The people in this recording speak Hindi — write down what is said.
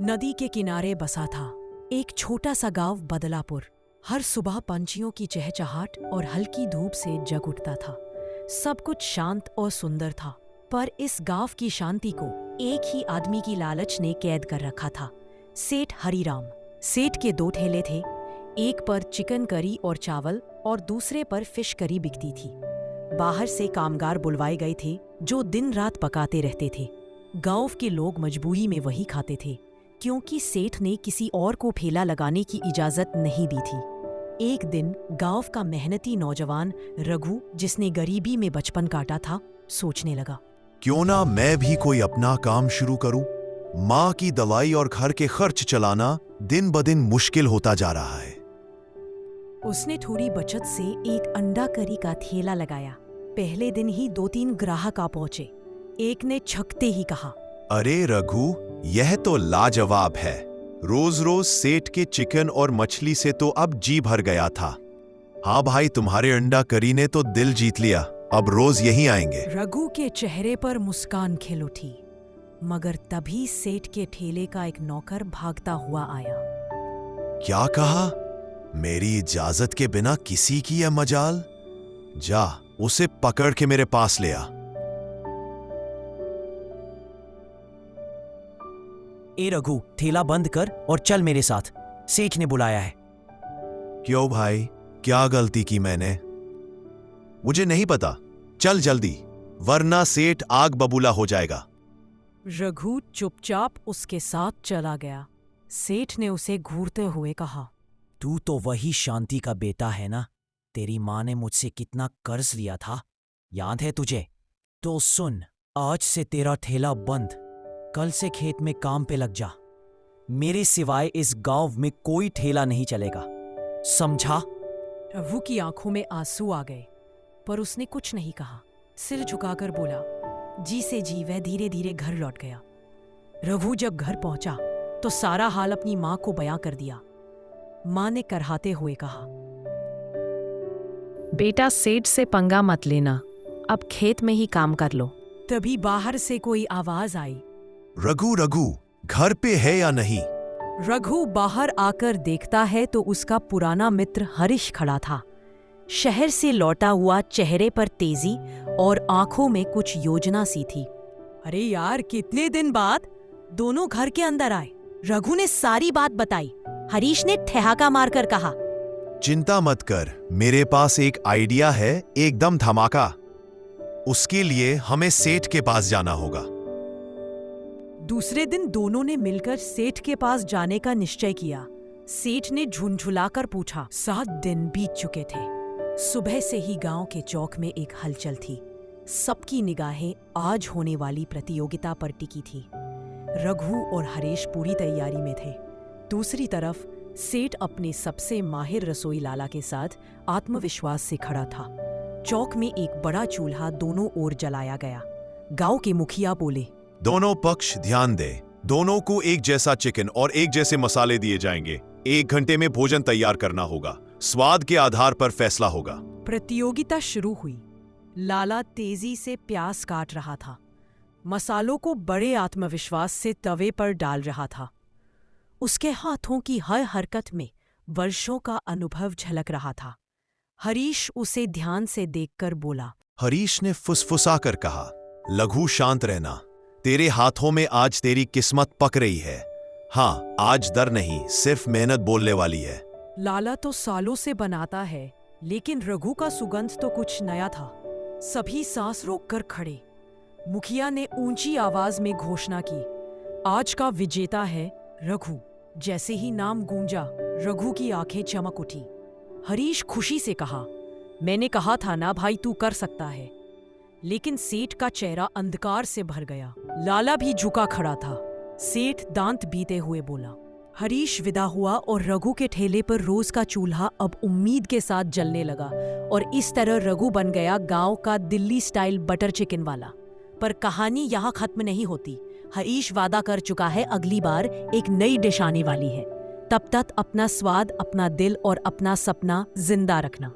नदी के किनारे बसा था एक छोटा सा गांव बदलापुर। हर सुबह पंछियों की चहचहाट और हल्की धूप से जग उठता था। सब कुछ शांत और सुंदर था, पर इस गांव की शांति को एक ही आदमी की लालच ने कैद कर रखा था, सेठ हरिराम। सेठ के दो ठेले थे, एक पर चिकन करी और चावल और दूसरे पर फिश करी बिकती थी। बाहर से कामगार बुलवाए गए थे जो दिन रात पकाते रहते थे। गांव के लोग मजबूरी में वही खाते थे, क्योंकि सेठ ने किसी और को ठेला लगाने की इजाजत नहीं दी थी। एक दिन गांव का मेहनती नौजवान रघु, जिसने गरीबी में बचपन काटा था, सोचने लगा, क्यों ना मैं भी कोई अपना काम शुरू करूं? माँ की दवाई और घर के खर्च चलाना दिन ब दिन मुश्किल होता जा रहा है। उसने थोड़ी बचत से एक अंडा करी का ठेला लगाया। पहले दिन ही 2-3 ग्राहक आ पहुंचे। एक ने छकते ही कहा, अरे रघु, यह तो लाजवाब है। रोज रोज सेठ के चिकन और मछली से तो अब जी भर गया था। हाँ भाई, तुम्हारे अंडा करी ने तो दिल जीत लिया। अब रोज यहीं आएंगे। रघु के चेहरे पर मुस्कान खिल उठी, मगर तभी सेठ के ठेले का एक नौकर भागता हुआ आया। क्या कहा? मेरी इजाजत के बिना किसी की यह मजाल? जा, उसे पकड़ के मेरे पास ले आ। ए रघु, ठेला बंद कर और चल मेरे साथ, सेठ ने बुलाया है। क्यों भाई, क्या गलती की मैंने? मुझे नहीं पता। चल जल्दी, वरना सेठ आग बबूला हो जाएगा। रघु चुपचाप उसके साथ चला गया। सेठ ने उसे घूरते हुए कहा, तू तो वही शांति का बेटा है ना? तेरी माँ ने मुझसे कितना कर्ज लिया था, याद है तुझे? तो सुन, आज से तेरा ठेला बंद। कल से खेत में काम पे लग जा। मेरे सिवाय इस गांव में कोई ठेला नहीं चलेगा, समझा? रघु की आंखों में आंसू आ गए, पर उसने कुछ नहीं कहा। सिर झुकाकर बोला, जी से जी वह धीरे धीरे घर लौट गया। रघु जब घर पहुंचा तो सारा हाल अपनी मां को बयां कर दिया। मां ने करहाते हुए कहा, बेटा, सेठ से पंगा मत लेना, अब खेत में ही काम कर लो। तभी बाहर से कोई आवाज आई, रघु रघु, घर पे है या नहीं? रघु बाहर आकर देखता है तो उसका पुराना मित्र हरीश खड़ा था। शहर से लौटा हुआ, चेहरे पर तेजी और आंखों में कुछ योजना सी थी। अरे यार, कितने दिन बाद दोनों घर के अंदर आए। रघु ने सारी बात बताई। हरीश ने ठहाका मारकर कहा, चिंता मत कर, मेरे पास एक आइडिया है, एकदम धमाका। उसके लिए हमें सेठ के पास जाना होगा। दूसरे दिन दोनों ने मिलकर सेठ के पास जाने का निश्चय किया। सेठ ने झुंझुलाकर पूछा। 7 दिन बीत चुके थे। सुबह से ही गांव के चौक में एक हलचल थी। सबकी निगाहें आज होने वाली प्रतियोगिता पर टिकी थी। रघु और हरीश पूरी तैयारी में थे। दूसरी तरफ सेठ अपने सबसे माहिर रसोई लाला के साथ आत्मविश्वास से खड़ा था। चौक में एक बड़ा चूल्हा दोनों ओर जलाया गया। गांव के मुखिया बोले, दोनों पक्ष ध्यान दे। दोनों को एक जैसा चिकन और एक जैसे मसाले दिए जाएंगे। 1 घंटे में भोजन तैयार करना होगा। स्वाद के आधार पर फैसला होगा। प्रतियोगिता शुरू हुई। लाला तेजी से प्याज काट रहा था, मसालों को बड़े आत्मविश्वास से तवे पर डाल रहा था। उसके हाथों की हर हरकत में वर्षों का अनुभव झलक रहा था। हरीश उसे ध्यान से देखकर बोला। हरीश ने फुसफुसाकर कहा, लघु, शांत रहना। तेरे हाथों में आज तेरी किस्मत पक रही है। हाँ, आज डर नहीं, सिर्फ मेहनत बोलने वाली है। लाला तो सालों से बनाता है, लेकिन रघु का सुगंध तो कुछ नया था। सभी सांस रोककर खड़े। मुखिया ने ऊंची आवाज में घोषणा की, आज का विजेता है रघु। जैसे ही नाम गूंजा, रघु की आंखें चमक उठी। हरीश खुशी से कहा, मैंने कहा था ना भाई, तू कर सकता है। लेकिन सेठ का चेहरा अंधकार से भर गया। लाला भी झुका खड़ा था। सेठ दांत बीते हुए बोला। हरीश विदा हुआ और रघु के ठेले पर रोज का चूल्हा अब उम्मीद के साथ जलने लगा, और इस तरह रघु बन गया गांव का दिल्ली स्टाइल बटर चिकन वाला। पर कहानी यहाँ खत्म नहीं होती। हरीश वादा कर चुका है, अगली बार एक नई डिश आने वाली है। तब तक अपना स्वाद, अपना दिल और अपना सपना जिंदा रखना।